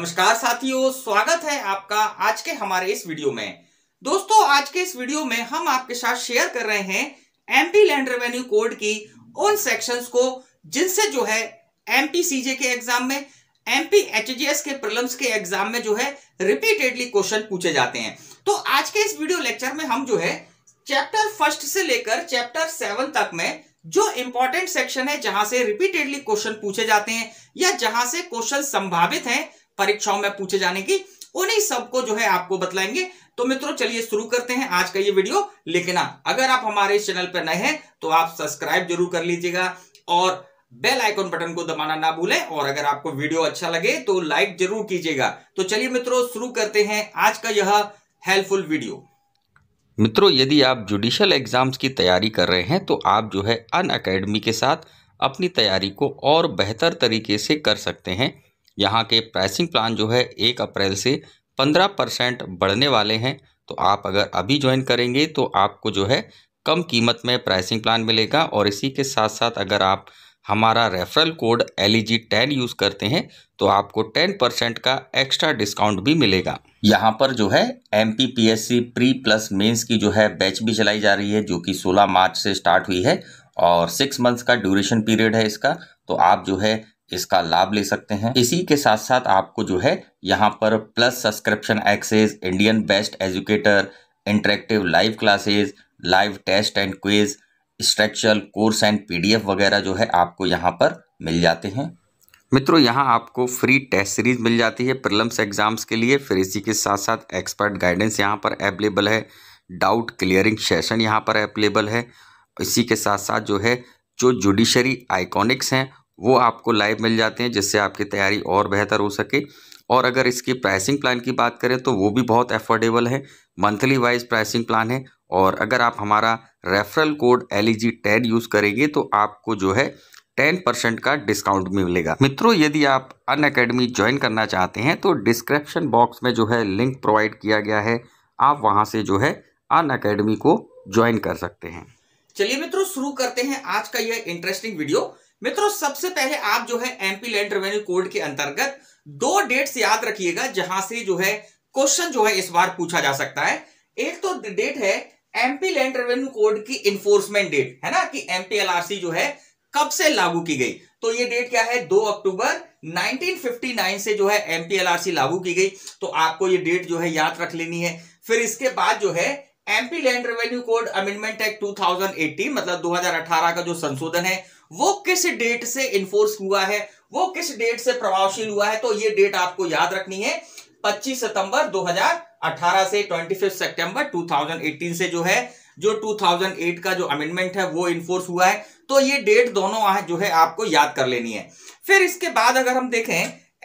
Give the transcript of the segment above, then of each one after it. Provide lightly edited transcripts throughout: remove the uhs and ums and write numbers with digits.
नमस्कार साथियों, स्वागत है आपका आज के हमारे इस वीडियो में। दोस्तों, आज के इस वीडियो में हम आपके साथ शेयर कर रहे हैं एमपी लैंड रेवेन्यू कोड की उन सेक्शंस को जिनसे जो है एमपी सीजे के एग्जाम में, एमपी एचजीएस के प्रीलिम्स के एग्जाम में जो है रिपीटेडली क्वेश्चन पूछे जाते हैं। तो आज के इस वीडियो लेक्चर में हम जो है चैप्टर फर्स्ट से लेकर चैप्टर 7 तक में जो इंपॉर्टेंट सेक्शन है, जहां से रिपीटेडली क्वेश्चन पूछे जाते हैं या जहां से क्वेश्चन संभावित हैं परीक्षाओं में पूछे जाने की, उन्हीं सबको जो है आपको बतलाएंगे। तो मित्रों, चलिए शुरू करते हैं आज का ये वीडियो। लेकिन अगर आप हमारे इस चैनल पर नए हैं तो आप सब्सक्राइब जरूर कर लीजिएगा और बेल आइकन बटन को दबाना ना भूलें, और अगर आपको वीडियो अच्छा लगे तो लाइक जरूर कीजिएगा। तो चलिए मित्रों, शुरू करते हैं आज का यह हेल्पफुल वीडियो। मित्रों, यदि आप जुडिशियल एग्ज़ाम्स की तैयारी कर रहे हैं तो आप जो है अनअकैडमी के साथ अपनी तैयारी को और बेहतर तरीके से कर सकते हैं। यहाँ के प्राइसिंग प्लान जो है 1 अप्रैल से 15% बढ़ने वाले हैं। तो आप अगर अभी ज्वाइन करेंगे तो आपको जो है कम कीमत में प्राइसिंग प्लान मिलेगा, और इसी के साथ साथ अगर आप हमारा रेफरल कोड LEG10 यूज़ करते हैं तो आपको 10% का एक्स्ट्रा डिस्काउंट भी मिलेगा। यहाँ पर जो है MPPSC प्री प्लस मेंस की जो है बैच भी चलाई जा रही है, जो कि 16 मार्च से स्टार्ट हुई है और 6 मंथ्स का ड्यूरेशन पीरियड है इसका। तो आप जो है इसका लाभ ले सकते हैं। इसी के साथ साथ आपको जो है यहाँ पर plus subscription access, Indian best educator, interactive live classes, live test and quiz, structural course and PDF वगैरह जो है आपको यहाँ पर मिल जाते हैं। मित्रों, यहाँ आपको फ्री टेस्ट सीरीज मिल जाती है प्रीलिम्स एग्जाम्स के लिए। फिर इसी के साथ साथ एक्सपर्ट गाइडेंस यहाँ पर अवेलेबल है, डाउट क्लियरिंग सेशन यहाँ पर अवेलेबल है। इसी के साथ साथ जो है जो जुडिशरी आइकॉनिक्स हैं वो आपको लाइव मिल जाते हैं, जिससे आपकी तैयारी और बेहतर हो सके। और अगर इसकी प्राइसिंग प्लान की बात करें तो वो भी बहुत अफोर्डेबल है, मंथली वाइज प्राइसिंग प्लान है। और अगर आप हमारा रेफरल कोड LEG10 यूज़ करेंगे तो आपको जो है 10% का डिस्काउंट मिलेगा। मित्रों, यदि आप अनअकैडमी ज्वाइन करना चाहते हैं तो डिस्क्रिप्शन बॉक्स में जो है लिंक प्रोवाइड किया गया है, आप वहां से जो है अनअकैडमी को ज्वाइन कर सकते हैं। चलिए मित्रों, शुरू करते हैं आज का यह इंटरेस्टिंग वीडियो। मित्रों, सबसे पहले आप जो है एमपी लैंड रेवेन्यू कोड के अंतर्गत 2 डेट्स याद रखिएगा जहां से जो है क्वेश्चन जो है इस बार पूछा जा सकता है। एक तो डेट है एमपी लैंड रेवेन्यू कोड की इन्फोर्समेंट डेट, है ना, कि MPLRC जो है कब से लागू की गई। तो ये डेट क्या है? 2 अक्टूबर 1959 से जो है MPLRC लागू की गई। तो आपको ये डेट जो है याद रख लेनी है। फिर इसके बाद जो है MP land revenue code amendment act 2018 मतलब 2018 का जो संशोधन है वो किस डेट से इन्फोर्स हुआ है, वो किस डेट से प्रभावशील हुआ है। तो ये डेट आपको याद रखनी है। 25 सितंबर 2018 से 25 सितंबर 2018 से जो है जो 2008 का जो अमेंडमेंट है वो इन्फोर्स हुआ है। तो ये डेट दोनों जो है आपको याद कर लेनी है। फिर इसके बाद अगर हम देखें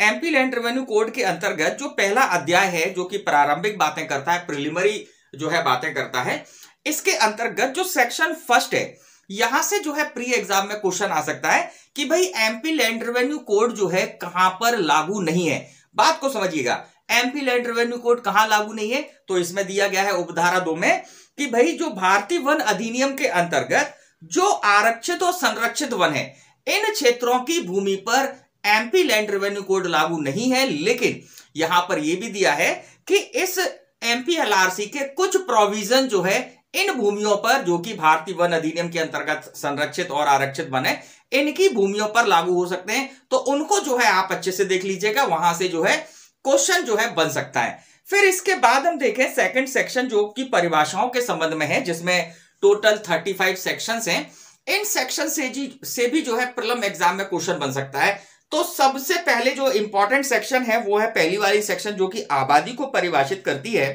एमपी लैंड रेवेन्यू कोड के अंतर्गत जो पहला अध्याय है जो कि प्रारंभिक बातें करता है, प्रिलिमिनरी जो है बातें करता है, इसके अंतर्गत जो सेक्शन फर्स्ट है, यहां से जो है प्री एग्जाम में क्वेश्चन आ सकता है कि भाई एमपी लैंड रेवेन्यू कोड जो है कहां पर लागू नहीं है। बात को समझिएगा, एमपी लैंड रेवेन्यू कोड कहां लागू नहीं है? तो इसमें दिया गया है उपधारा 2 में कि भाई जो भारतीय वन अधिनियम के अंतर्गत जो आरक्षित और संरक्षित वन है, इन क्षेत्रों की भूमि पर एमपी लैंड रेवेन्यू कोड लागू नहीं है। लेकिन यहां पर यह भी दिया है कि इस MPLRC के कुछ प्रोविजन जो है इन भूमियों पर, जो कि भारतीय वन अधिनियम के अंतर्गत संरक्षित और आरक्षित वन है, इनकी भूमियों पर लागू हो सकते हैं। तो उनको जो है आप अच्छे से देख लीजिएगा, वहां से जो है क्वेश्चन जो है बन सकता है। फिर इसके बाद हम देखें सेकंड सेक्शन जो कि परिभाषाओं के संबंध में है, जिसमें टोटल 35 सेक्शंस हैं। इन सेक्शन से भी जो है प्रीलिम एग्जाम में क्वेश्चन बन सकता है। तो सबसे पहले जो इंपॉर्टेंट सेक्शन है वो है पहली वाली सेक्शन जो कि आबादी को परिभाषित करती है।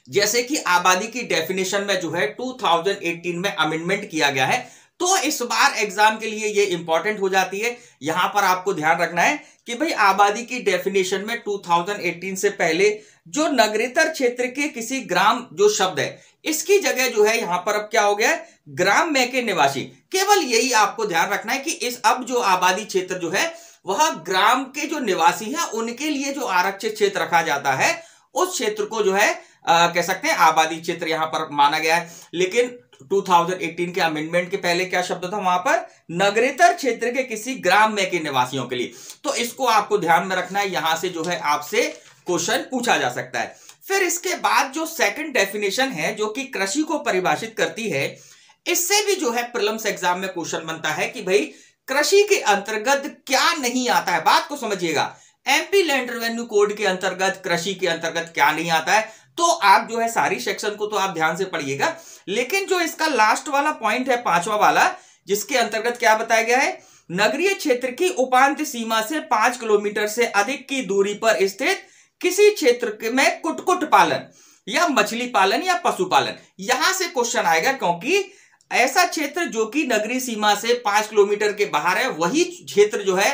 जैसे कि आबादी की डेफिनेशन में जो है 2018 में अमेंडमेंट किया गया है, तो इस बार एग्जाम के लिए ये इंपॉर्टेंट हो जाती है। यहां पर आपको ध्यान रखना है कि भाई आबादी की डेफिनेशन में 2018 से पहले जो नगरीतर क्षेत्र के किसी ग्राम जो शब्द है, इसकी जगह जो है यहां पर अब क्या हो गया है? ग्राम में के निवासी। केवल यही आपको ध्यान रखना है कि इस अब जो आबादी क्षेत्र जो है वह ग्राम के जो निवासी हैं उनके लिए जो आरक्षित क्षेत्र रखा जाता है, उस क्षेत्र को जो है कह सकते हैं आबादी क्षेत्र यहां पर माना गया है। लेकिन 2018 के अमेंडमेंट के पहले क्या शब्द था वहां पर, नगरेतर क्षेत्र के किसी ग्राम में के निवासियों के लिए। तो इसको आपको ध्यान में रखना है, यहां से जो है आपसे क्वेश्चन पूछा जा सकता है। फिर इसके बाद जो सेकंड डेफिनेशन है जो कि कृषि को परिभाषित करती है, इससे भी जो है प्रीलिम्स एग्जाम में क्वेश्चन बनता है कि भाई कृषि के अंतर्गत क्या नहीं आता है। बात को समझिएगा, एमपी लैंड रेवेन्यू कोड के अंतर्गत कृषि के अंतर्गत क्या नहीं आता है। तो आप जो है सारी सेक्शन को तो आप ध्यान से पढ़िएगा, लेकिन जो इसका लास्ट वाला पॉइंट है, पांचवा वाला, जिसके अंतर्गत क्या बताया गया है, नगरीय क्षेत्र की उपांत सीमा से 5 किलोमीटर से अधिक की दूरी पर स्थित किसी क्षेत्र में कुटकुट पालन या मछली पालन या पशुपालन, यहां से क्वेश्चन आएगा, क्योंकि ऐसा क्षेत्र जो कि नगरीय सीमा से 5 किलोमीटर के बाहर है, वही क्षेत्र जो है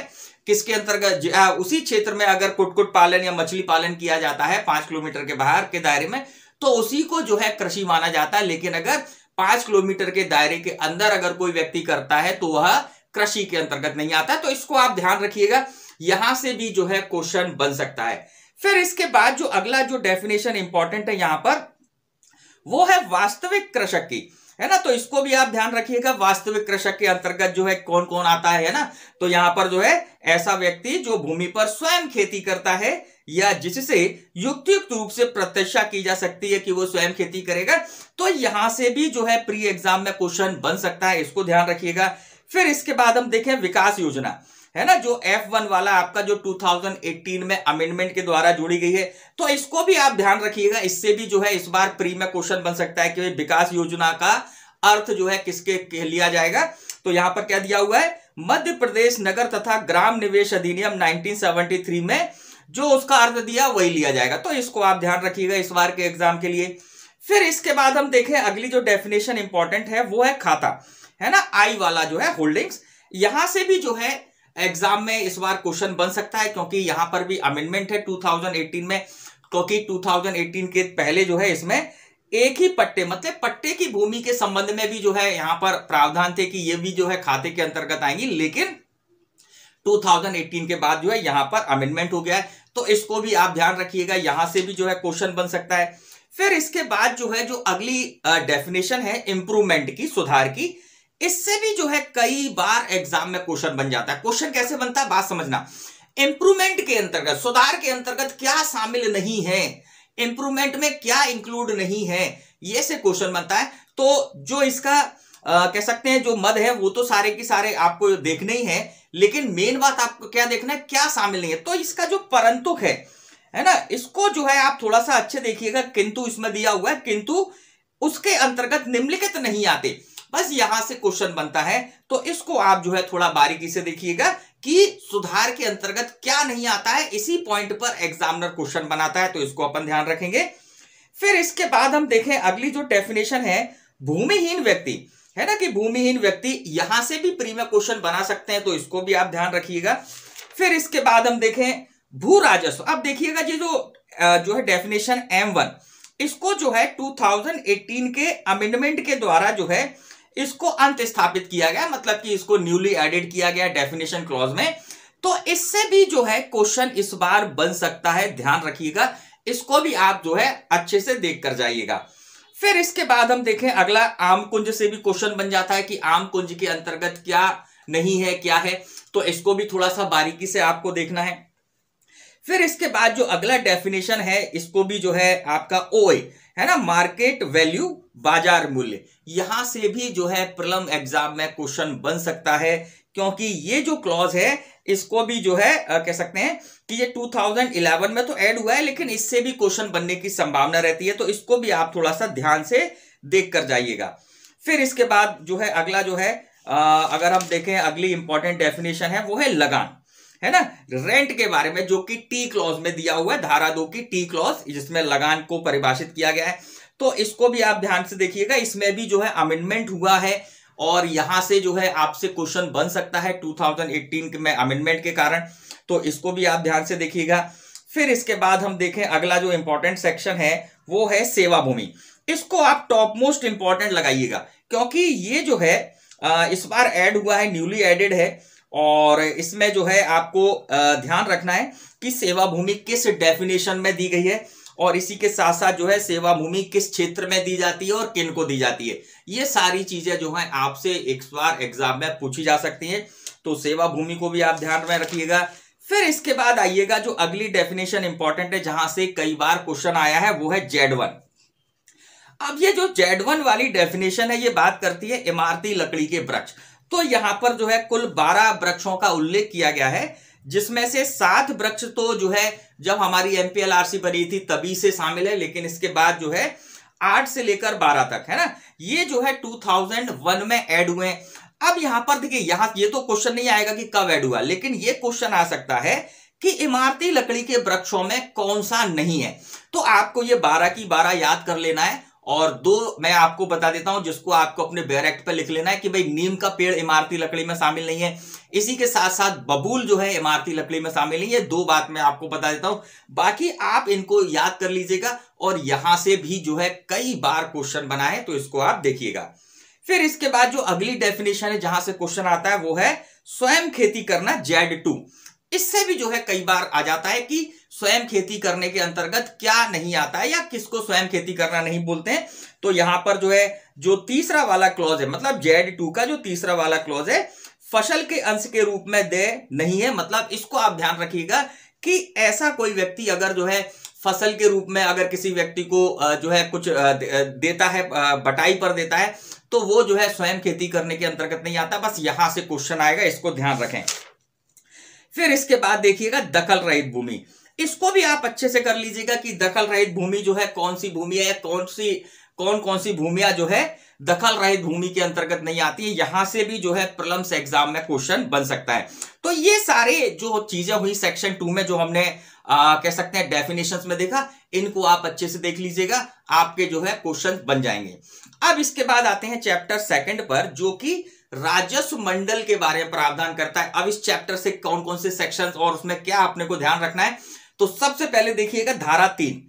किसके अंतर्गत, उसी क्षेत्र में अगर कुटकुट पालन या मछली पालन किया जाता है 5 किलोमीटर के बाहर के दायरे में, तो उसी को जो है कृषि माना जाता है। लेकिन अगर 5 किलोमीटर के दायरे के अंदर अगर कोई व्यक्ति करता है तो वह कृषि के अंतर्गत नहीं आता। तो इसको आप ध्यान रखिएगा, यहां से भी जो है क्वेश्चन बन सकता है। फिर इसके बाद जो अगला जो डेफिनेशन इंपॉर्टेंट है यहां पर, वो है वास्तविक कृषक की, है ना। तो इसको भी आप ध्यान रखिएगा, वास्तविक कृषक के अंतर्गत जो है कौन कौन आता है ना। तो यहां पर जो है ऐसा व्यक्ति जो भूमि पर स्वयं खेती करता है या जिससे युक्तियुक्त रूप से प्रत्याशा की जा सकती है कि वो स्वयं खेती करेगा, तो यहां से भी जो है प्री एग्जाम में क्वेश्चन बन सकता है, इसको ध्यान रखिएगा। फिर इसके बाद हम देखें विकास योजना, है ना, जो F1 वाला आपका जो 2018 में अमेंडमेंट के द्वारा जोड़ी गई है, तो इसको भी आप ध्यान रखिएगा। इससे भी जो है इस बार प्री में क्वेश्चन बन सकता है कि विकास योजना का अर्थ जो है किसके लिया जाएगा। तो यहां पर क्या दिया हुआ है, मध्य प्रदेश नगर तथा ग्राम निवेश अधिनियम 1973 में जो उसका अर्थ दिया वही लिया जाएगा। तो इसको आप ध्यान रखिएगा इस बार के एग्जाम के लिए। फिर इसके बाद हम देखें अगली जो डेफिनेशन इंपॉर्टेंट है वो है खाता, है ना, आई वाला जो है होल्डिंग्स। यहां से भी जो है एग्जाम में इस बार क्वेश्चन बन सकता है, क्योंकि यहां पर भी अमेंडमेंट है 2018 में, क्योंकि 2018 के पहले जो है इसमें एक ही पट्टे, मतलब पट्टे की भूमि के संबंध में भी जो है यहां पर प्रावधान थे कि ये भी जो है खाते के अंतर्गत आएंगी, लेकिन 2018 के बाद जो है यहां पर अमेंडमेंट हो गया है। तो इसको भी आप ध्यान रखिएगा, यहां से भी जो है क्वेश्चन बन सकता है। फिर इसके बाद जो है जो अगली डेफिनेशन है इंप्रूवमेंट की, सुधार की, इससे भी जो है कई बार एग्जाम में क्वेश्चन बन जाता है। क्वेश्चन कैसे बनता है बात समझना, इंप्रूवमेंट के अंतर्गत, सुधार के अंतर्गत क्या शामिल नहीं है, इंप्रूवमेंट में क्या इंक्लूड नहीं है, ये से क्वेश्चन बनता है। तो जो इसका कह सकते हैं जो मद है वो तो सारे की सारे आपको देखने ही है, लेकिन मेन बात आपको क्या देखना है, क्या शामिल नहीं है। तो इसका जो परंतुक है ना, इसको जो है आप थोड़ा सा अच्छे देखिएगा, किंतु इसमें दिया हुआ है, किंतु उसके अंतर्गत निम्नलिखित नहीं आते, बस यहां से क्वेश्चन बनता है। तो इसको आप जो है थोड़ा बारीकी से देखिएगा कि सुधार के अंतर्गत क्या नहीं आता है, इसी पॉइंट पर एग्जामिनर क्वेश्चन बनाता है, तो इसको अपन ध्यान रखेंगे। फिर इसके बाद हम देखें अगली जो डेफिनेशन है भूमिहीन व्यक्ति, है ना, कि भूमिहीन व्यक्ति, यहां से भी प्री में क्वेश्चन बना सकते हैं, तो इसको भी आप ध्यान रखिएगा। फिर इसके बाद हम देखें भू राजस्व। अब देखिएगा ये जो है डेफिनेशन M1, इसको जो है 2018 के अमेंडमेंट के द्वारा जो है इसको अंत स्थापित किया गया, मतलब कि इसको न्यूली एडेड किया गया डेफिनेशन क्लॉज में। तो इससे भी जो है क्वेश्चन इस बार बन सकता है, ध्यान रखिएगा, इसको भी आप जो है अच्छे से देख कर जाइएगा। फिर इसके बाद हम देखें अगला आम कुंज से भी क्वेश्चन बन जाता है कि आम कुंज के अंतर्गत क्या नहीं है, क्या है, तो इसको भी थोड़ा सा बारीकी से आपको देखना है। फिर इसके बाद जो अगला डेफिनेशन है, इसको भी जो है आपका OA, है ना, मार्केट वैल्यू, बाजार मूल्य, यहां से भी जो है प्रीलिम एग्जाम में क्वेश्चन बन सकता है, क्योंकि ये जो क्लॉज है इसको भी जो है कह सकते हैं कि ये 2011 में तो ऐड हुआ है, लेकिन इससे भी क्वेश्चन बनने की संभावना रहती है, तो इसको भी आप थोड़ा सा ध्यान से देख कर जाइएगा। फिर इसके बाद जो है अगला जो है अगर हम देखें अगली इंपॉर्टेंट डेफिनेशन है वो है लगान, है ना, रेंट के बारे में, जो कि टी क्लॉज में दिया हुआ है, धारा 2 की टी क्लॉज, जिसमें लगान को परिभाषित किया गया है। तो इसको भी आप ध्यान से देखिएगा, इसमें भी जो है अमेंडमेंट हुआ है और यहां से जो है आपसे क्वेश्चन बन सकता है 2018 में अमेंडमेंट के कारण, तो इसको भी आप ध्यान से देखिएगा। फिर इसके बाद हम देखें अगला जो इंपॉर्टेंट सेक्शन है वो है सेवा भूमि। इसको आप टॉप मोस्ट इंपॉर्टेंट लगाइएगा, क्योंकि ये जो है इस बार ऐड हुआ है, न्यूली एडेड है, और इसमें जो है आपको ध्यान रखना है कि सेवा भूमि किस डेफिनेशन में दी गई है और इसी के साथ साथ जो है सेवा भूमि किस क्षेत्र में दी जाती है और किन को दी जाती है, ये सारी चीजें जो है आपसे एक बार एग्जाम में पूछी जा सकती हैं। तो सेवा भूमि को भी आप ध्यान में रखिएगा। फिर इसके बाद आइएगा जो अगली डेफिनेशन इंपॉर्टेंट है, जहां से कई बार क्वेश्चन आया है, वो है Z1। अब ये जो Z1 वाली डेफिनेशन है, ये बात करती है इमारती लकड़ी के वृक्ष। तो यहां पर जो है कुल 12 वृक्षों का उल्लेख किया गया है, जिसमें से 7 वृक्ष तो जो है जब हमारी MPLRC बनी थी तभी से शामिल है, लेकिन इसके बाद जो है 8 से लेकर 12 तक है ना, ये जो है 2001 में ऐड हुए। अब यहां पर देखिए, यहां ये तो क्वेश्चन नहीं आएगा कि कब ऐड हुआ, लेकिन ये क्वेश्चन आ सकता है कि इमारती लकड़ी के वृक्षों में कौन सा नहीं है। तो आपको ये 12 की 12 याद कर लेना है, और 2 मैं आपको बता देता हूं जिसको आपको अपने बैरेक्ट पे लिख लेना है कि भाई नीम का पेड़ इमारती लकड़ी में शामिल नहीं है, इसी के साथ साथ बबूल जो है इमारती लकड़ी में शामिल नहीं है। 2 बात मैं आपको बता देता हूं, बाकी आप इनको याद कर लीजिएगा। और यहां से भी जो है कई बार क्वेश्चन बना है, तो इसको आप देखिएगा। फिर इसके बाद जो अगली डेफिनेशन है जहां से क्वेश्चन आता है, वो है स्वयं खेती करना, Z2। इससे भी जो है कई बार आ जाता है कि स्वयं खेती करने के अंतर्गत क्या नहीं आता है, या किसको स्वयं खेती करना नहीं बोलते हैं। तो यहां पर जो है जो तीसरा वाला क्लॉज है, मतलब Z2 का जो तीसरा वाला क्लॉज है, फसल के अंश के रूप में दे नहीं है। मतलब इसको आप ध्यान रखिएगा कि ऐसा कोई व्यक्ति अगर जो है फसल के रूप में अगर किसी व्यक्ति को जो है कुछ देता है, बटाई पर देता है, तो वो जो है स्वयं खेती करने के अंतर्गत नहीं आता। बस यहां से क्वेश्चन आएगा, इसको ध्यान रखें। फिर इसके बाद देखिएगा दखल रहित भूमि। इसको भी आप अच्छे से कर लीजिएगा कि दखल रहित भूमि जो है कौन सी भूमि है, कौन कौन सी भूमियां जो है दखल रहित भूमि के अंतर्गत नहीं आती है। यहां से भी जो है प्रीलिम्स एग्जाम में क्वेश्चन बन सकता है। तो ये सारे जो चीजें हुई सेक्शन 2 में, जो हमने कह सकते हैं डेफिनेशंस में देखा, इनको आप अच्छे से देख लीजिएगा, आपके जो है क्वेश्चन बन जाएंगे। अब इसके बाद आते हैं चैप्टर 2 पर, जो कि राजस्व मंडल के बारे में प्रावधान करता है। अब इस चैप्टर से कौन कौन से सेक्शंस और उसमें क्या अपने को ध्यान रखना है, तो सबसे पहले देखिएगा धारा 3।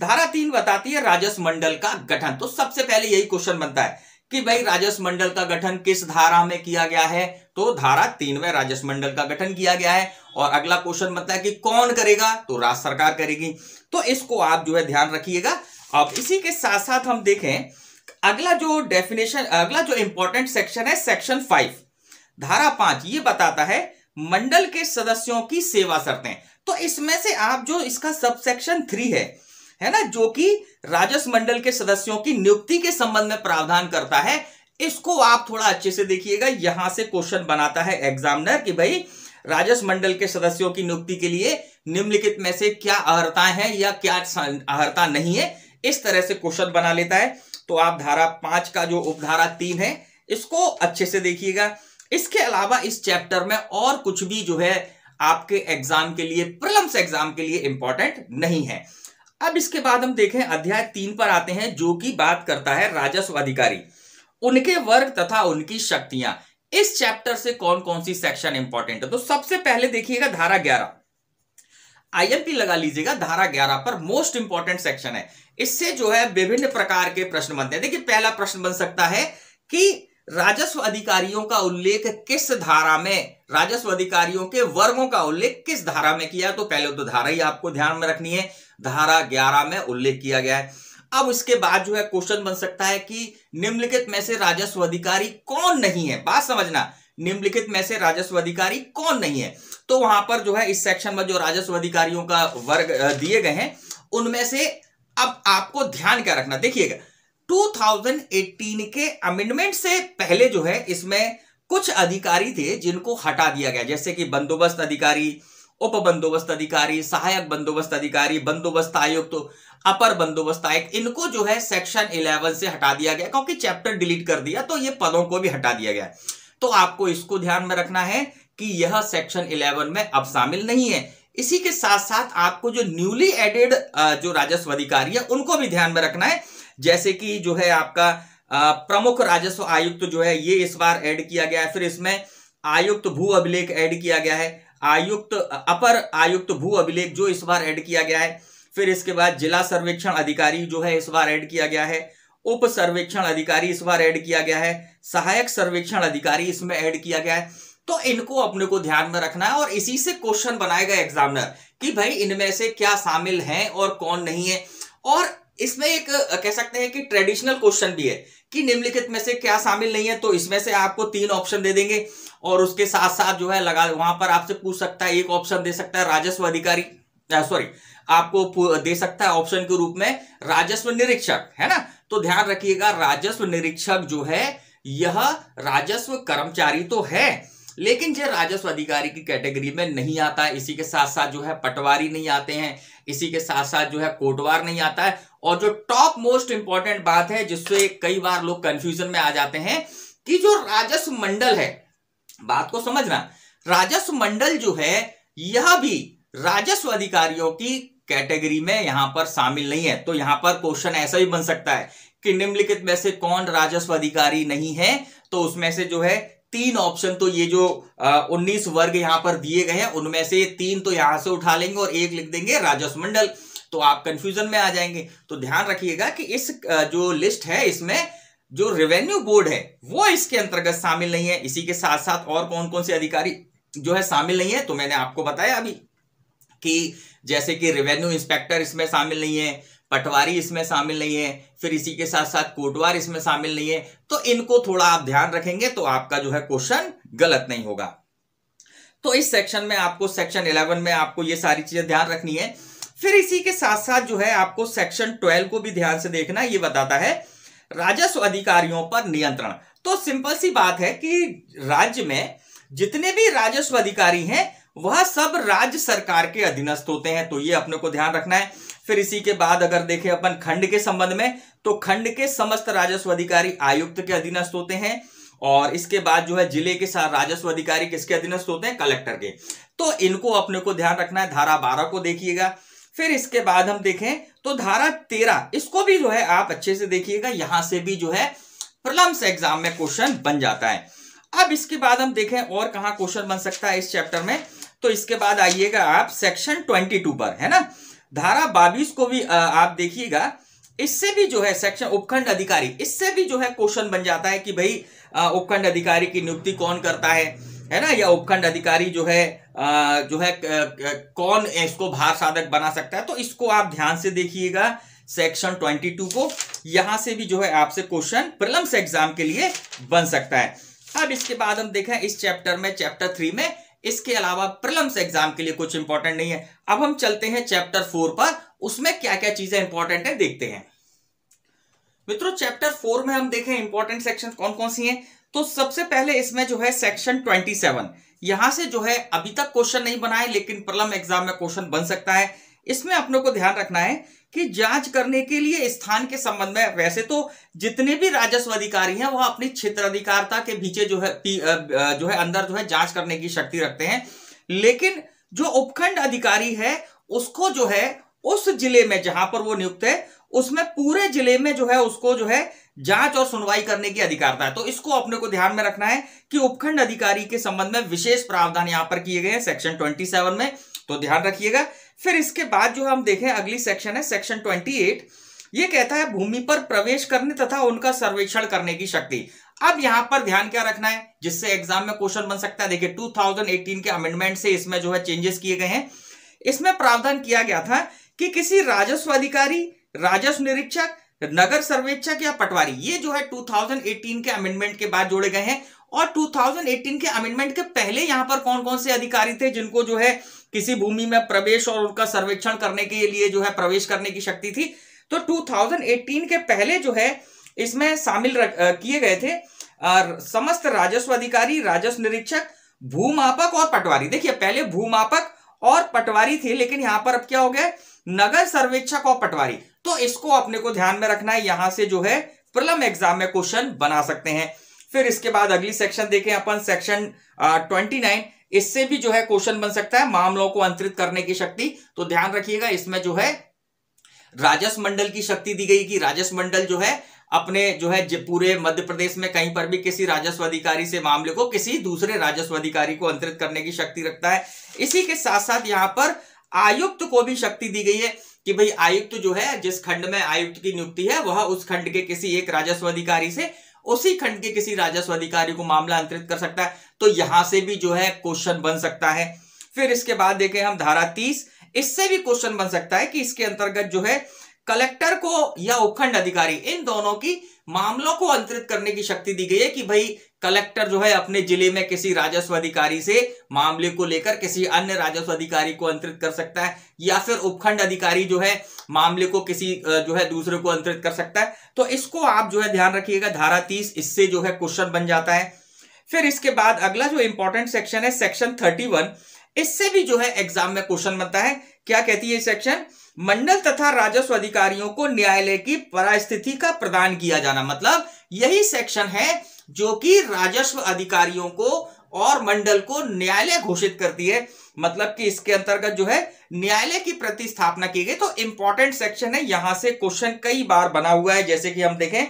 धारा 3 बताती है राजस्व मंडल का गठन। तो सबसे पहले यही क्वेश्चन बनता है कि भाई राजस्व मंडल का गठन किस धारा में किया गया है, तो धारा 3 में राजस्व मंडल का गठन किया गया है। और अगला क्वेश्चन बनता है कि कौन करेगा, तो राज्य सरकार करेगी। तो इसको आप जो है ध्यान रखिएगा। अब इसी के साथ साथ हम देखें अगला जो डेफिनेशन, अगला जो इंपॉर्टेंट सेक्शन है, सेक्शन 5 धारा 5, ये बताता है मंडल के सदस्यों की सेवा शर्तें। तो इसमें से आप जो इसका सब सेक्शन 3 है ना, जो कि राजस्व मंडल के सदस्यों की नियुक्ति के संबंध में प्रावधान करता है, इसको आप थोड़ा अच्छे से देखिएगा। यहां से क्वेश्चन बनाता है एग्जामिनर कि भाई राजस्व मंडल के सदस्यों की नियुक्ति के लिए निम्नलिखित में से क्या अर्हताएं हैं या क्या अर्हता नहीं है, इस तरह से क्वेश्चन बना लेता है। तो आप धारा 5 का जो उपधारा 3 है, इसको अच्छे से देखिएगा। इसके अलावा इस चैप्टर में और कुछ भी जो है आपके एग्जाम के लिए, प्रीलिम्स एग्जाम के लिए इंपॉर्टेंट नहीं है। अब इसके बाद हम देखें अध्याय 3 पर आते हैं, जो कि बात करता है राजस्व अधिकारी, उनके वर्ग तथा उनकी शक्तियां। इस चैप्टर से कौन कौन सी सेक्शन इंपॉर्टेंट है, तो सबसे पहले देखिएगा धारा 11। IMP लगा लीजिएगा, धारा 11 पर मोस्ट इंपॉर्टेंट सेक्शन है। इससे जो है विभिन्न प्रकार के प्रश्न बनते हैं। देखिए पहला प्रश्न बन सकता है कि राजस्व अधिकारियों का उल्लेख किस धारा में, राजस्व अधिकारियों के वर्गों का उल्लेख किस धारा में किया। तो पहले तो धारा ही आपको ध्यान में रखनी है, धारा 11 में उल्लेख किया गया है। अब इसके बाद जो है क्वेश्चन बन सकता है कि निम्नलिखित में से राजस्व अधिकारी कौन नहीं है। बात समझना, निम्नलिखित में से राजस्व अधिकारी कौन नहीं है। तो वहां पर जो है इस सेक्शन में जो राजस्व अधिकारियों का वर्ग दिए गए हैं, उनमें से अब आपको ध्यान क्या रखना, देखिएगा 2018 के अमेंडमेंट से पहले जो है इसमें कुछ अधिकारी थे जिनको हटा दिया गया, जैसे कि बंदोबस्त अधिकारी, उप बंदोबस्त अधिकारी, सहायक बंदोबस्त अधिकारी, बंदोबस्त आयुक्त, अपर बंदोबस्त आयुक्त। इनको जो है सेक्शन 11 से हटा दिया गया, क्योंकि चैप्टर डिलीट कर दिया, तो ये पदों को भी हटा दिया गया। तो आपको इसको ध्यान में रखना है कि यह सेक्शन 11 में अब शामिल नहीं है। इसी के साथ साथ आपको जो न्यूली एडेड जो राजस्व अधिकारी है, उनको भी ध्यान में रखना है। जैसे कि जो है आपका प्रमुख राजस्व आयुक्त जो है, ये इस बार ऐड किया गया है। फिर इसमें आयुक्त भू अभिलेख ऐड किया गया है, आयुक्त अपर आयुक्त भू अभिलेख जो इस बार ऐड किया गया है। फिर इसके बाद जिला सर्वेक्षण अधिकारी जो है इस बार ऐड किया गया है, उप सर्वेक्षण अधिकारी इस बार ऐड किया गया है, सहायक सर्वेक्षण अधिकारी इसमें ऐड किया गया है। तो इनको अपने को ध्यान में रखना है और इसी से क्वेश्चन बनाएगा एग्जामिनर कि भाई इनमें से क्या शामिल है और कौन नहीं है। और इसमें एक कह सकते हैं कि ट्रेडिशनल क्वेश्चन भी है कि निम्नलिखित में से क्या शामिल नहीं है, तो इसमें से आपको 3 ऑप्शन दे देंगे और उसके साथ साथ जो है लगा वहां पर आपसे पूछ सकता है, एक ऑप्शन दे सकता है राजस्व अधिकारी, सॉरी आपको दे सकता है ऑप्शन के रूप में राजस्व निरीक्षक, है ना। तो ध्यान रखिएगा राजस्व निरीक्षक जो है यह राजस्व कर्मचारी तो है लेकिन जो राजस्व अधिकारी की कैटेगरी में नहीं आता है। इसी के साथ साथ जो है पटवारी नहीं आते हैं, इसी के साथ साथ जो है कोटवार नहीं आता है। और जो टॉप मोस्ट इंपॉर्टेंट बात है जिससे कई बार लोग कंफ्यूजन में आ जाते हैं कि जो राजस्व मंडल है, बात को समझना, राजस्व मंडल जो है यह भी राजस्व अधिकारियों की कैटेगरी में यहां पर शामिल नहीं है। तो यहां पर क्वेश्चन ऐसा भी बन सकता है कि निम्नलिखित में से कौन राजस्व अधिकारी नहीं है, तो उसमें से जो है 3 ऑप्शन, तो ये जो 19 वर्ग यहां पर दिए गए हैं उनमें से 3 तो यहां से उठा लेंगे और 1 लिख देंगे राजस्व मंडल, तो आप कंफ्यूजन में आ जाएंगे। तो ध्यान रखिएगा कि इस जो लिस्ट है इसमें जो रेवेन्यू बोर्ड है वो इसके अंतर्गत शामिल नहीं है। इसी के साथ साथ और कौन कौन से अधिकारी जो है शामिल नहीं है, तो मैंने आपको बताया अभी कि जैसे कि रेवेन्यू इंस्पेक्टर इसमें शामिल नहीं है, पटवारी इसमें शामिल नहीं है, फिर इसी के साथ साथ कोटवार इसमें शामिल नहीं है। तो इनको थोड़ा आप ध्यान रखेंगे तो आपका जो है क्वेश्चन गलत नहीं होगा। तो इस सेक्शन में आपको सेक्शन 11 में आपको ये सारी चीजें ध्यान रखनी है। फिर इसी के साथ साथ जो है आपको सेक्शन 12 को भी ध्यान से देखना, ये बताता है राजस्व अधिकारियों पर नियंत्रण। तो सिंपल सी बात है कि राज्य में जितने भी राजस्व अधिकारी हैं वह सब राज्य सरकार के अधीनस्थ होते हैं, तो ये अपने को ध्यान रखना है। फिर इसी के बाद अगर देखें अपन खंड के संबंध में, तो खंड के समस्त राजस्व अधिकारी आयुक्त के अधीनस्थ होते हैं। और इसके बाद जो है जिले के साथ राजस्व अधिकारी किसके अधीनस्थ होते हैं, कलेक्टर के। तो इनको अपने को ध्यान रखना है। धारा 12 को देखिएगा। फिर इसके बाद हम देखें तो धारा 13, इसको भी जो है आप अच्छे से देखिएगा, यहां से भी जो है प्रीलिम्स एग्जाम में क्वेश्चन बन जाता है। अब इसके बाद हम देखें और कहां क्वेश्चन बन सकता है इस चैप्टर में, तो इसके बाद आइएगा आप सेक्शन 22 पर, है ना। धारा 22 को भी आप देखिएगा, इससे भी जो है सेक्शन उपखंड अधिकारी, इससे भी जो है क्वेश्चन बन जाता है कि भाई उपखंड अधिकारी की नियुक्ति कौन करता है ना, या उपखंड अधिकारी जो है कौन इसको भार साधक बना सकता है। तो इसको आप ध्यान से देखिएगा सेक्शन 22 को, यहां से भी जो है आपसे क्वेश्चन प्रीलिम्स एग्जाम के लिए बन सकता है। अब इसके बाद हम देखें इस चैप्टर में, चैप्टर 3 में इसके अलावा प्रीलिम्स एग्जाम के लिए कुछ इंपॉर्टेंट नहीं है। अब हम चलते हैं चैप्टर 4 पर, उसमें क्या क्या चीजें इंपॉर्टेंट है देखते हैं। मित्रों चैप्टर 4 में हम देखें इंपॉर्टेंट सेक्शन कौन कौन सी हैं। तो सबसे पहले इसमें जो है सेक्शन 27, यहां से जो है अभी तक क्वेश्चन नहीं बना है लेकिन प्रीलिम एग्जाम में क्वेश्चन बन सकता है। इसमें अपने को ध्यान रखना है कि जांच करने के लिए स्थान के संबंध में, वैसे तो जितने भी राजस्व अधिकारी हैं वह अपनी क्षेत्राधिकारता के पीछे जो है अंदर जो है जांच करने की शक्ति रखते हैं, लेकिन जो उपखंड अधिकारी है उसको जो है उस जिले में जहां पर वो नियुक्त है उसमें पूरे जिले में जो है उसको जो है जांच और सुनवाई करने की अधिकारता है। तो इसको अपने को ध्यान में रखना है कि उपखंड अधिकारी के संबंध में विशेष प्रावधान यहां पर किए गए हैं सेक्शन 27 में, तो ध्यान रखिएगा। फिर इसके बाद जो हम देखें अगली सेक्शन है सेक्शन 28, ये कहता है भूमि पर प्रवेश करने तथा उनका सर्वेक्षण करने की शक्ति। अब यहां पर ध्यान क्या रखना है जिससे एग्जाम में क्वेश्चन बन सकता है, देखिए 2018 के अमेंडमेंट से इसमें जो है चेंजेस किए गए हैं। इसमें प्रावधान किया गया था कि किसी राजस्व अधिकारी, राजस्व निरीक्षक, नगर सर्वेक्षक या पटवारी, ये जो है 2018 के अमेंडमेंट के बाद जोड़े गए हैं। और 2018 के अमेंडमेंट के पहले यहां पर कौन कौन से अधिकारी थे जिनको जो है किसी भूमि में प्रवेश और उनका सर्वेक्षण करने के लिए जो है प्रवेश करने की शक्ति थी। तो 2018 के पहले जो है इसमें शामिल किए गए थे समस्त राजस्व अधिकारी, राजस्व निरीक्षक, भूमापक और पटवारी। देखिए पहले भूमापक और पटवारी थे लेकिन यहां पर अब क्या हो गया, नगर सर्वेक्षक और पटवारी। तो इसको अपने को ध्यान में रखना है, यहां से जो है प्रीलिम एग्जाम में क्वेश्चन बना सकते हैं। फिर इसके बाद अगली सेक्शन देखें अपन सेक्शन 29, इससे भी जो है क्वेश्चन बन सकता है मामलों को अंतरित करने की शक्ति। तो ध्यान रखिएगा इसमें जो है राजस्व मंडल की शक्ति दी गई कि राजस्व मंडल जो है अपने जो है पूरे मध्य प्रदेश में कहीं पर भी किसी राजस्व अधिकारी से मामले को किसी दूसरे राजस्व अधिकारी को अंतरित करने की शक्ति रखता है। इसी के साथ साथ यहां पर आयुक्त को भी शक्ति दी गई है कि भाई आयुक्त जो है जिस खंड में आयुक्त की नियुक्ति है वह उस खंड के किसी एक राजस्व अधिकारी से उसी खंड के किसी राजस्व अधिकारी को मामला अंतरित कर सकता है। तो यहां से भी जो है क्वेश्चन बन सकता है। फिर इसके बाद देखें हम धारा 30, इससे भी क्वेश्चन बन सकता है कि इसके अंतर्गत जो है कलेक्टर को या उपखंड अधिकारी, इन दोनों की मामलों को अंतरित करने की शक्ति दी गई है कि भाई कलेक्टर जो है अपने जिले में किसी राजस्व अधिकारी से मामले को लेकर किसी अन्य राजस्व अधिकारी को अंतरित कर सकता है, या फिर उपखंड अधिकारी जो है मामले को किसी जो है दूसरे को अंतरित कर सकता है। तो इसको आप जो है ध्यान रखिएगा, धारा 30, इससे जो है क्वेश्चन बन जाता है। फिर इसके बाद अगला जो इंपॉर्टेंट सेक्शन है सेक्शन 31, इससे भी जो है एग्जाम में क्वेश्चन बनता है। क्या कहती है सेक्शन? मंडल तथा राजस्व अधिकारियों को न्यायालय की परिस्थिति का प्रदान किया जाना। मतलब यही सेक्शन है जो कि राजस्व अधिकारियों को और मंडल को न्यायालय घोषित करती है। मतलब कि इसके अंतर्गत जो है न्यायालय की प्रतिस्थापना की गई। तो इंपॉर्टेंट सेक्शन है, यहां से क्वेश्चन कई बार बना हुआ है। जैसे कि हम देखें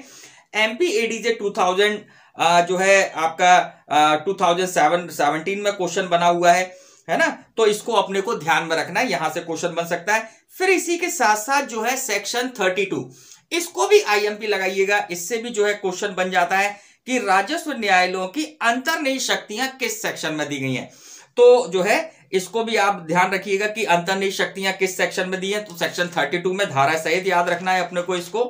एमपी एडीजे 2000 जो है आपका 2017 में क्वेश्चन बना हुआ है ना। तो इसको अपने को ध्यान में रखना है, यहां से क्वेश्चन बन सकता है। फिर इसी के साथ साथ जो है सेक्शन 32, इसको भी आईएमपी लगाइएगा, इससे भी जो है क्वेश्चन बन जाता है कि राजस्व न्यायालयों की अंतर्निहित शक्तियां किस सेक्शन में दी गई हैं। तो जो है इसको भी आप ध्यान रखिएगा कि अंतर्निहित शक्तियां किस सेक्शन में दी हैं। तो सेक्शन 32 में धारा सहित याद रखना है अपने को इसको।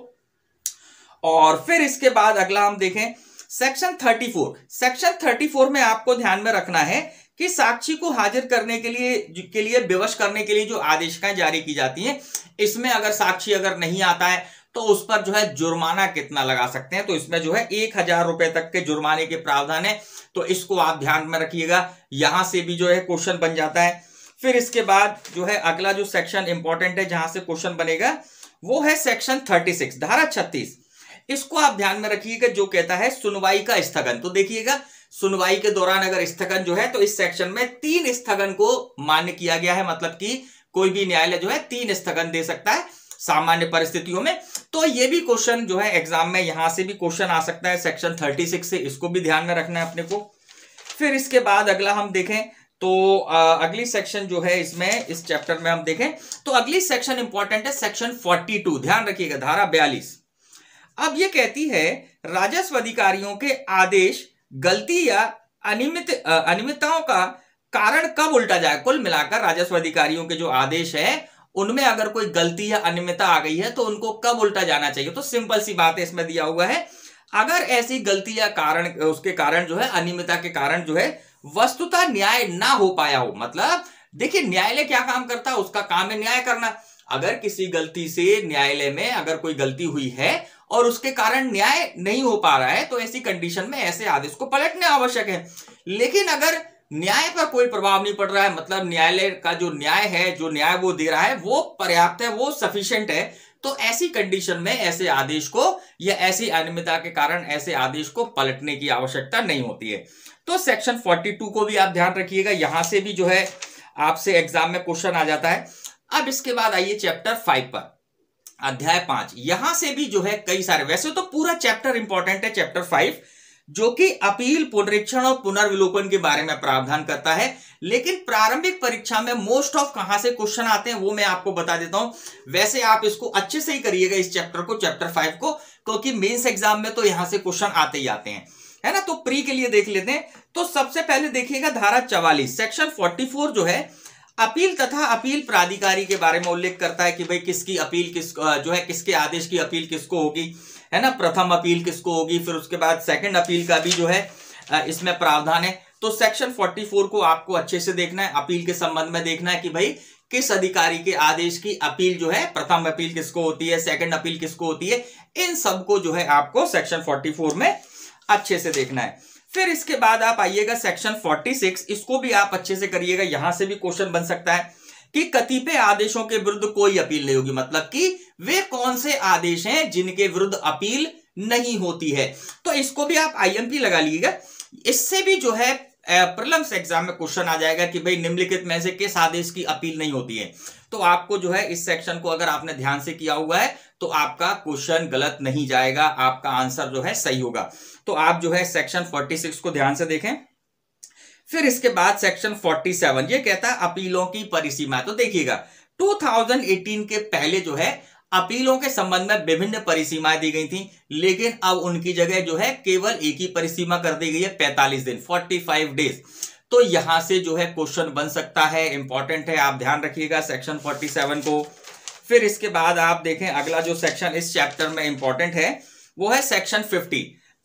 और फिर इसके बाद अगला हम देखें सेक्शन 34। सेक्शन 34 में आपको ध्यान में रखना है कि साक्षी को हाजिर करने के लिए विवश करने के लिए जो आदेशिकाएं जारी की जाती हैं, इसमें अगर साक्षी अगर नहीं आता है तो उस पर जो है जुर्माना कितना लगा सकते हैं। तो इसमें जो है 1000 रुपए तक के जुर्माने के प्रावधान है। तो इसको आप ध्यान में रखिएगा, यहां से भी जो है क्वेश्चन बन जाता है। फिर इसके बाद जो है अगला जो सेक्शन इंपॉर्टेंट है जहां से क्वेश्चन बनेगा वो है सेक्शन 36, धारा 36। इसको आप ध्यान में रखिएगा, जो कहता है सुनवाई का स्थगन। तो देखिएगा सुनवाई के दौरान अगर स्थगन जो है, तो इस सेक्शन में 3 स्थगन को मान्य किया गया है। मतलब कि कोई भी न्यायालय जो है 3 स्थगन दे सकता है सामान्य परिस्थितियों में। तो ये भी क्वेश्चन जो है एग्जाम में यहां से भी क्वेश्चन आ सकता है सेक्शन 36 से, इसको भी ध्यान में रखना है अपने को। फिर इसके बाद अगला हम देखें तो अगली सेक्शन जो है इसमें इस चैप्टर में हम देखें तो अगली सेक्शन इंपॉर्टेंट है सेक्शन 42, ध्यान रखिएगा, धारा 42। अब ये कहती है राजस्व अधिकारियों के आदेश गलती या अनियमितताओं का कारण कब उल्टा जाए। कुल मिलाकर राजस्व अधिकारियों के जो आदेश है उनमें अगर कोई गलती या अनियमितता आ गई है तो उनको कब उल्टा जाना चाहिए। तो सिंपल सी बात है, इसमें दिया हुआ है अगर ऐसी गलती या कारण उसके कारण जो है अनियमितता के कारण जो है वस्तुतः न्याय ना हो पाया हो। मतलब देखिए न्यायालय क्या काम करता है, उसका काम है न्याय करना। अगर किसी गलती से न्यायालय में अगर कोई गलती हुई है और उसके कारण न्याय नहीं हो पा रहा है तो ऐसी कंडीशन में ऐसे आदेश को पलटना आवश्यक है। लेकिन अगर न्याय पर कोई प्रभाव नहीं पड़ रहा है, मतलब न्यायालय का जो न्याय है, जो न्याय वो दे रहा है वो पर्याप्त है, वो सफिशिएंट है, तो ऐसी कंडीशन में ऐसे आदेश को या ऐसी अनियमितता के कारण ऐसे आदेश को पलटने की आवश्यकता नहीं होती है। तो सेक्शन 42 को भी आप ध्यान रखिएगा, यहां से भी जो है आपसे एग्जाम में क्वेश्चन आ जाता है। अब इसके बाद आइए चैप्टर 5 पर, अध्याय 5। यहां से भी जो है कई सारे, वैसे तो पूरा चैप्टर इंपॉर्टेंट है चैप्टर 5, जो कि अपील, पुनरीक्षण और पुनर्विलोपन के बारे में प्रावधान करता है। लेकिन प्रारंभिक परीक्षा में मोस्ट ऑफ कहां से क्वेश्चन आते हैं वो मैं आपको बता देता हूं। वैसे आप इसको अच्छे से ही करिएगा इस चैप्टर को, चैप्टर 5 को, क्योंकि मेंस एग्जाम में तो यहां से क्वेश्चन आते ही आते हैं, है ना। तो प्री के लिए देख लेते हैं। तो सबसे पहले देखिएगा धारा 44, सेक्शन 44 जो है अपील तथा अपील प्राधिकारी के बारे में उल्लेख करता है कि भाई किसकी अपील जो है किसके आदेश की अपील किसको होगी, है ना। प्रथम अपील किसको होगी, फिर उसके बाद सेकंड अपील का भी जो है इसमें प्रावधान है। तो सेक्शन 44 को आपको अच्छे से देखना है, अपील के संबंध में देखना है कि भाई किस अधिकारी के आदेश की अपील जो है, प्रथम अपील किसको होती है, सेकंड अपील किसको होती है, इन सबको जो है आपको सेक्शन 44 में अच्छे से देखना है। फिर इसके बाद आप आइएगा सेक्शन 46, इसको भी आप अच्छे से करिएगा, यहां से भी क्वेश्चन बन सकता है कि कतिपय आदेशों के विरुद्ध कोई अपील नहीं होगी। मतलब कि वे कौन से आदेश हैं जिनके विरुद्ध अपील नहीं होती है। तो इसको भी आप आईएमपी लगा लीजिएगा, इससे भी जो है प्रीलिम्स एग्जाम में क्वेश्चन आ जाएगा कि भाई निम्नलिखित में से किस आदेश की अपील नहीं होती है। तो आपको जो है इस सेक्शन को अगर आपने ध्यान से किया हुआ है तो आपका क्वेश्चन गलत नहीं जाएगा, आपका आंसर जो है सही होगा। तो आप जो है सेक्शन 46 को ध्यान से देखें। फिर इसके बाद सेक्शन 47 ये कहता है अपीलों की परिसीमा। तो देखिएगा 2018 के पहले जो है अपीलों के संबंध में विभिन्न परिसीमाएं दी गई थी, लेकिन अब उनकी जगह जो है केवल एक ही परिसीमा कर दी गई है, 45 दिन, 45 डेज। तो यहां से जो है क्वेश्चन बन सकता है, इंपॉर्टेंट है, आप ध्यान रखिएगा सेक्शन 47 को। फिर इसके बाद आप देखें अगला जो सेक्शन इस चैप्टर में इंपॉर्टेंट है वो है सेक्शन 50,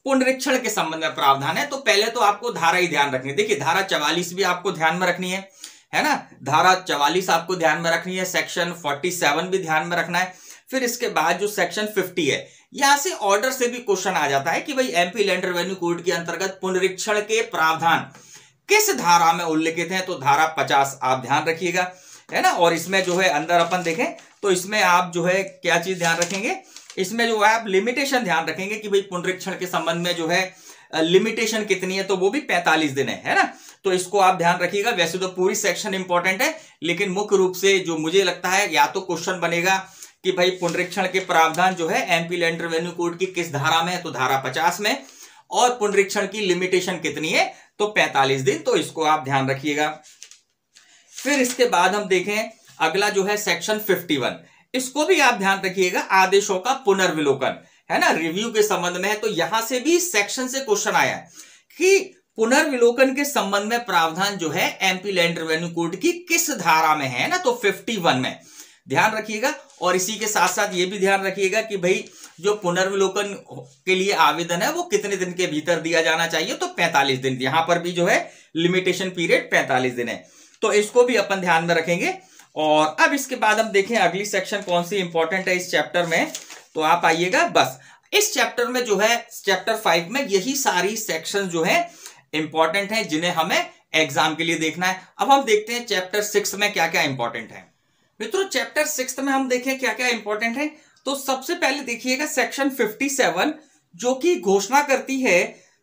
पुनरीक्षण के संबंध में प्रावधान है। तो पहले तो आपको धारा ही ध्यान रखनी है। देखिए धारा 44 भी आपको ध्यान में रखनी है ना, धारा 44 आपको ध्यान में रखनी है, सेक्शन 47 भी ध्यान में रखना है। फिर इसके बाद जो सेक्शन 50 है, यहां से ऑर्डर से भी क्वेश्चन आ जाता है कि भाई एमपी लैंड रेवेन्यू कोड के अंतर्गत पुनरीक्षण के प्रावधान किस धारा में उल्लिखित है। तो धारा 50 आप ध्यान रखिएगा, है ना। और इसमें जो है अंदर अपन देखें तो इसमें आप जो है क्या चीज ध्यान रखेंगे, इसमें जो है आप लिमिटेशन ध्यान रखेंगे कि भाई पुनरीक्षण के संबंध में जो है लिमिटेशन कितनी है, तो वो भी 45 दिन है ना। तो इसको आप ध्यान रखिएगा। वैसे तो पूरी सेक्शन इंपॉर्टेंट है, लेकिन मुख्य रूप से जो मुझे लगता है या तो क्वेश्चन बनेगा कि भाई पुनरीक्षण के प्रावधान जो है एमपी लैंड रेवेन्यू कोड की किस धारा में है, तो धारा 50 में, और पुनरीक्षण की लिमिटेशन कितनी है, तो 45 दिन। तो इसको आप ध्यान रखिएगा। फिर इसके बाद हम देखें अगला जो है सेक्शन 51, इसको भी आप ध्यान रखिएगा, आदेशों का पुनर्विलोकन, है ना, रिव्यू के संबंध में है। तो यहां से भी सेक्शन से क्वेश्चन आया है कि पुनर्विलोकन के संबंध में प्रावधान जो है एमपी लैंड रेवेन्यू कोड की किस धारा में है ना, तो 51 में ध्यान रखिएगा। और इसी के साथ साथ ये भी ध्यान रखिएगा कि भाई जो पुनर्विलोकन के लिए आवेदन है वो कितने दिन के भीतर दिया जाना चाहिए, तो 45 दिन। यहां पर भी जो है लिमिटेशन पीरियड 45 दिन है, तो इसको भी अपन ध्यान में रखेंगे। और अब इसके बाद हम देखें अगली सेक्शन कौन सी इंपॉर्टेंट है इस चैप्टर में, तो आप आइएगा। बस इस चैप्टर में जो है चैप्टर 5 में यही सारी सेक्शन जो है इंपॉर्टेंट है जिन्हें हमें एग्जाम के लिए देखना है। अब हम देखते हैं चैप्टर 6 में क्या क्या इंपॉर्टेंट है। मित्रों चैप्टर 6 में हम देखें क्या क्या इंपॉर्टेंट है। तो सबसे पहले देखिएगा सेक्शन 57 जो कि घोषणा करती है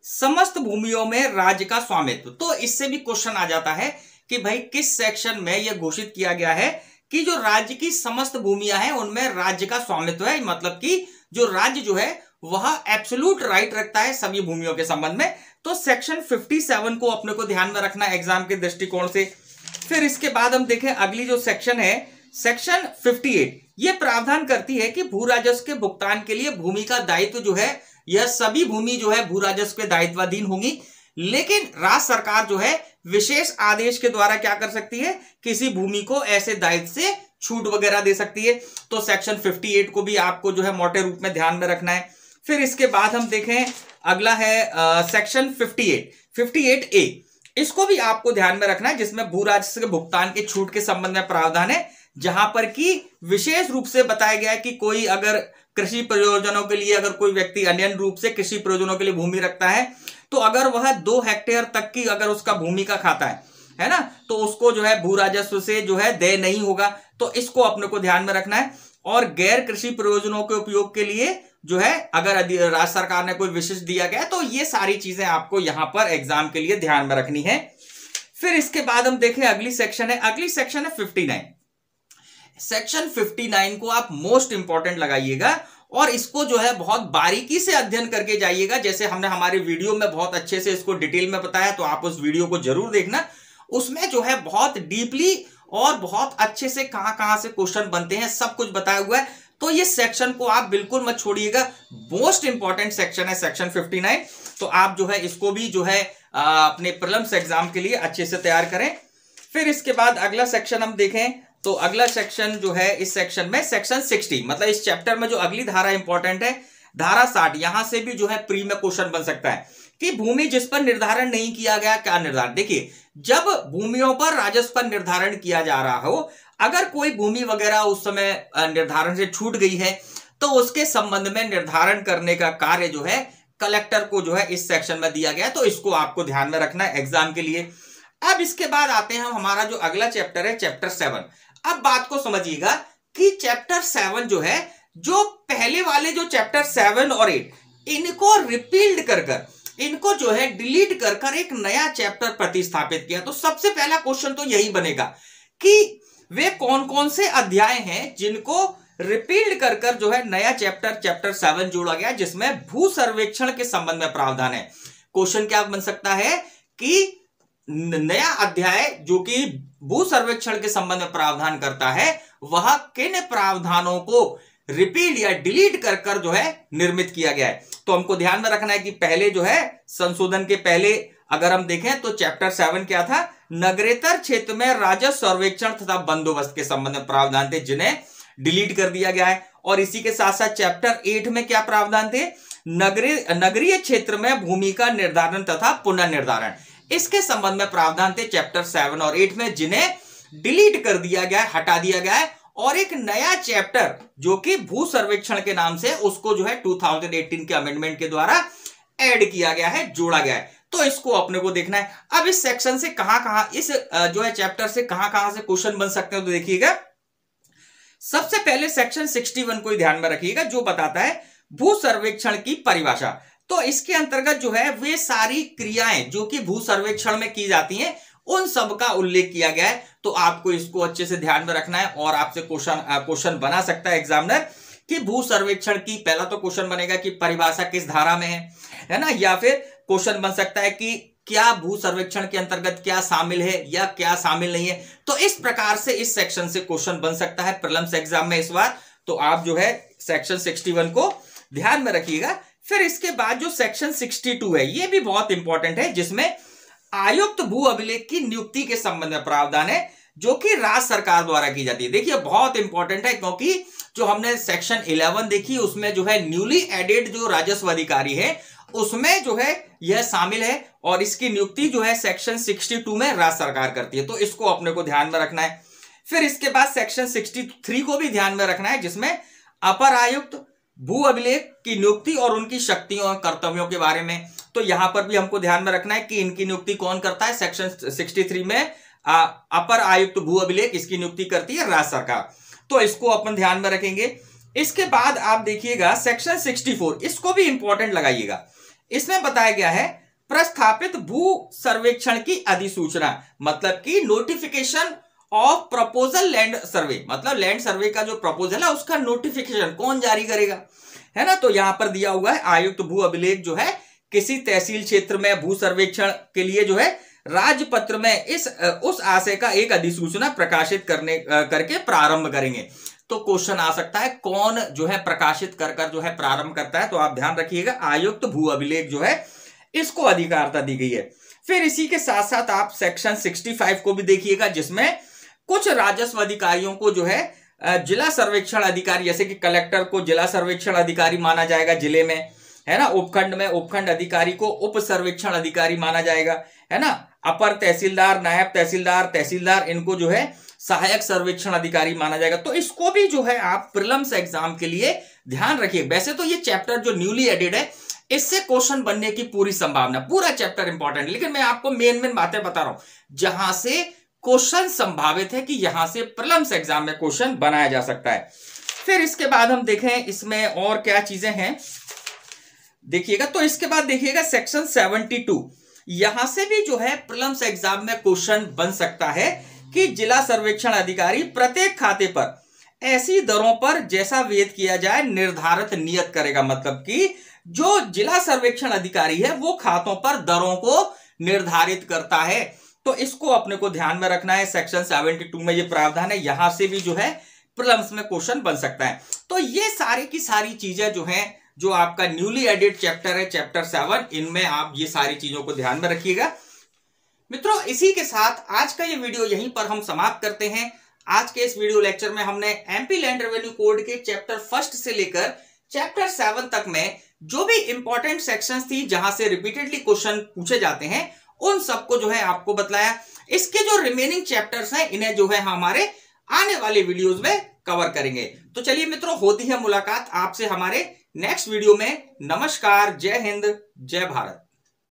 समस्त भूमियों में राज्य का स्वामित्व। तो इससे भी क्वेश्चन आ जाता है कि भाई किस सेक्शन में यह घोषित किया गया है कि जो राज्य की समस्त भूमियां हैं उनमें राज्य का स्वामित्व है, मतलब कि जो राज्य जो है वह एब्सोल्यूट राइट रखता है सभी भूमियों के संबंध में। तो सेक्शन 57 को अपने को ध्यान में रखना एग्जाम के दृष्टिकोण से। फिर इसके बाद हम देखें अगली जो सेक्शन है सेक्शन 58, यह प्रावधान करती है कि भू राजस्व के भुगतान के लिए भूमि का दायित्व जो है यह सभी भूमि जो है भू राजस्व के दायित्वाधीन होंगी, लेकिन राज्य सरकार जो है विशेष आदेश के द्वारा क्या कर सकती है, किसी भूमि को ऐसे दायित्व से छूट वगैरह दे सकती है। तो सेक्शन 58 को भी आपको जो है मोटे रूप में ध्यान में रखना है। फिर इसके बाद हम देखें अगला है सेक्शन 58A, इसको भी आपको ध्यान में रखना है, जिसमें भू राजस्व के भुगतान के छूट के संबंध में प्रावधान है, जहां पर कि विशेष रूप से बताया गया है कि कोई अगर कृषि प्रयोजनों के लिए अगर कोई व्यक्ति अन्य रूप से कृषि प्रयोजनों के लिए भूमि रखता है, तो अगर वह 2 हेक्टेयर तक की अगर उसका भूमि का खाता है ना, तो उसको जो है भू राजस्व से जो है देय नहीं होगा। तो इसको अपने को ध्यान में रखना है। और गैर कृषि प्रयोजनों के उपयोग के लिए जो है अगर राज्य सरकार ने कोई विशेष दिया गया, तो ये सारी चीजें आपको यहां पर एग्जाम के लिए ध्यान में रखनी है। फिर इसके बाद हम देखें अगली सेक्शन है 59। सेक्शन 59 को आप मोस्ट इंपॉर्टेंट लगाइएगा और इसको जो है बहुत बारीकी से अध्ययन करके जाइएगा। जैसे हमने हमारे वीडियो में बहुत अच्छे से इसको डिटेल में बताया, तो आप उस वीडियो को जरूर देखना। उसमें जो है बहुत डीपली और बहुत अच्छे से कहां से क्वेश्चन बनते हैं सब कुछ बताया हुआ है। तो ये सेक्शन को आप बिल्कुल मत छोड़िएगा, मोस्ट इंपॉर्टेंट सेक्शन है सेक्शन 59। तो आप जो है इसको भी जो है अपने प्रीलिम्स एग्जाम के लिए अच्छे से तैयार करें। फिर इसके बाद अगला सेक्शन हम देखें, तो अगला सेक्शन जो है इस सेक्शन में सेक्शन 60, मतलब इस चैप्टर में जो अगली धारा इंपॉर्टेंट है धारा 60, यहां से भी जो है प्री में क्वेश्चन बन सकता है कि भूमि जिस पर निर्धारण नहीं किया गया, क्या निर्धारण। देखिए जब भूमियों पर राजस्व का निर्धारण किया जा रहा हो, अगर कोई भूमि वगैरह उस समय निर्धारण से छूट गई है, तो उसके संबंध में निर्धारण करने का कार्य जो है कलेक्टर को जो है इस सेक्शन में दिया गया। तो इसको आपको ध्यान में रखना है एग्जाम के लिए। अब इसके बाद आते हैं हमारा जो अगला चैप्टर है चैप्टर 7। अब बात को समझिएगा कि चैप्टर 7 जो है, जो पहले वाले जो चैप्टर 7 और 8 इनको रिपील्ड कर इनको जो है डिलीट कर एक नया चैप्टर प्रतिस्थापित किया। तो सबसे पहला क्वेश्चन तो यही बनेगा कि वे कौन कौन से अध्याय हैं जिनको रिपील्ड कर जो है नया चैप्टर 7 जोड़ा गया, जिसमें भू सर्वेक्षण के संबंध में प्रावधान है। क्वेश्चन क्या बन सकता है कि नया अध्याय जो कि भू सर्वेक्षण के संबंध में प्रावधान करता है, वह किन प्रावधानों को रिपीट या डिलीट कर कर जो है निर्मित किया गया है। तो हमको ध्यान में रखना है कि पहले जो है संशोधन के पहले अगर हम देखें तो चैप्टर 7 क्या था, नगरेतर क्षेत्र में राजस्व सर्वेक्षण तथा बंदोबस्त के संबंध में प्रावधान थे जिन्हें डिलीट कर दिया गया है। और इसी के साथ साथ चैप्टर 8 में क्या प्रावधान थे, नगरीय क्षेत्र में भूमि का निर्धारण तथा पुनर्निर्धारण, इसके संबंध में प्रावधान थे चैप्टर 7 और 8 में, जिन्हें डिलीट कर दिया गया है, हटा दिया गया है। और एक नया चैप्टर जो कि भू सर्वेक्षण के नाम से, उसको जो है 2018 के अमेंडमेंट के द्वारा ऐड किया गया है, जोड़ा गया है। तो इसको अपने को देखना है। अब इस सेक्शन से कहां इस जो है चैप्टर से कहां से क्वेश्चन बन सकते हैं, तो देखिएगा सबसे पहले सेक्शन 61 को ध्यान में रखिएगा जो बताता है भू सर्वेक्षण की परिभाषा। तो इसके अंतर्गत जो है वे सारी क्रियाएं जो कि भू सर्वेक्षण में की जाती हैं उन सब का उल्लेख किया गया है। तो आपको इसको अच्छे से ध्यान में रखना है और आपसे क्वेश्चन बना सकता है एग्जामिनर कि भू सर्वेक्षण की, पहला तो क्वेश्चन बनेगा कि परिभाषा किस धारा में है ना, या फिर क्वेश्चन बन सकता है कि क्या भू सर्वेक्षण के अंतर्गत क्या शामिल है या क्या शामिल नहीं है। तो इस प्रकार से इस सेक्शन से क्वेश्चन बन सकता है प्रीलिम्स एग्जाम में इस बार। तो आप जो है सेक्शन 61 को ध्यान में रखिएगा। फिर इसके बाद जो सेक्शन 62 है ये भी बहुत इंपॉर्टेंट है, जिसमें आयुक्त भू अभिलेख की नियुक्ति के संबंध में प्रावधान है जो कि राज्य सरकार द्वारा की जाती है। देखिए बहुत इंपॉर्टेंट है क्योंकि जो हमने सेक्शन 11 देखी उसमें जो है न्यूली एडेड जो राजस्व अधिकारी है उसमें जो है यह शामिल है और इसकी नियुक्ति जो है सेक्शन 62 में राज्य सरकार करती है। तो इसको अपने को ध्यान में रखना है। फिर इसके बाद सेक्शन 63 को भी ध्यान में रखना है जिसमें अपर आयुक्त भू अभिलेख की नियुक्ति और उनकी शक्तियों और कर्तव्यों के बारे में। तो यहां पर भी हमको ध्यान में रखना है कि इनकी नियुक्ति कौन करता है। सेक्शन 63 में अपर आयुक्त भू अभिलेख, इसकी नियुक्ति करती है राज्य सरकार। तो इसको अपन ध्यान में रखेंगे। इसके बाद आप देखिएगा सेक्शन 64, इसको भी इंपॉर्टेंट लगाइएगा। इसमें बताया गया है प्रस्थापित भू सर्वेक्षण की अधिसूचना, मतलब कि notification of proposal land survey, मतलब लैंड सर्वे का जो प्रपोजल है उसका नोटिफिकेशन कौन जारी करेगा, है ना। तो यहां पर दिया हुआ है आयुक्त भू अभिलेख जो है किसी तहसील क्षेत्र में भू सर्वेक्षण के लिए जो है राजपत्र में उस आशय का एक अधिसूचना प्रकाशित करके प्रारंभ करेंगे। तो क्वेश्चन आ सकता है कौन जो है प्रकाशित कर जो है प्रारंभ करता है। तो आप ध्यान रखिएगा आयुक्त भू अभिलेख जो है इसको अधिकारता दी गई है। फिर इसी के साथ साथ आप सेक्शन 65 को भी देखिएगा जिसमें कुछ राजस्व अधिकारियों को जो है जिला सर्वेक्षण अधिकारी, जैसे कि कलेक्टर को जिला सर्वेक्षण अधिकारी माना जाएगा जिले में, है ना। उपखंड में उपखंड अधिकारी को उप सर्वेक्षण अधिकारी माना जाएगा, है ना। अपर तहसीलदार, नायब तहसीलदार, तहसीलदार, इनको जो है सहायक सर्वेक्षण अधिकारी माना जाएगा। तो इसको भी जो है आप प्रीलिम्स एग्जाम के लिए ध्यान रखिए। वैसे तो ये चैप्टर जो न्यूली एडेड है इससे क्वेश्चन बनने की पूरी संभावना, पूरा चैप्टर इंपॉर्टेंट, लेकिन मैं आपको मेन बातें बता रहा हूं जहां से क्वेश्चन संभावित है कि यहां से प्रीलिम्स एग्जाम में क्वेश्चन बनाया जा सकता है। फिर इसके बाद हम देखें इसमें और क्या चीजें हैं देखिएगा। तो इसके बाद देखिएगा सेक्शन 72, यहां से भी जो है प्रीलिम्स एग्जाम में क्वेश्चन बन सकता है कि जिला सर्वेक्षण अधिकारी प्रत्येक खाते पर ऐसी दरों पर जैसा वेद किया जाए निर्धारित नियत करेगा, मतलब कि जो जिला सर्वेक्षण अधिकारी है वो खातों पर दरों को निर्धारित करता है। तो इसको अपने को ध्यान में रखना है। सेक्शन 72 में ये प्रावधान है, यहां से भी जो है प्रीलिम्स में क्वेश्चन बन सकता है। तो ये सारी की सारी चीजें जो हैं, जो आपका न्यूली एडेड चैप्टर है चैप्टर 7, इनमें आप ये सारी चीजों को ध्यान में रखिएगा। मित्रों इसी के साथ आज का ये वीडियो यहीं पर हम समाप्त करते हैं। आज के इस वीडियो लेक्चर में हमने एमपी लैंड रेवेन्यू कोड के चैप्टर 1 से लेकर चैप्टर 7 तक में जो भी इंपॉर्टेंट सेक्शंस थी जहां से रिपीटेडली क्वेश्चन पूछे जाते हैं उन सबको जो है आपको बतलाया। इसके जो रिमेनिंग चैप्टर्स हैं इन्हें जो है हमारे आने वाले वीडियोस में कवर करेंगे। तो चलिए मित्रों, होती है मुलाकात आपसे हमारे नेक्स्ट वीडियो में। नमस्कार, जय हिंद, जय भारत।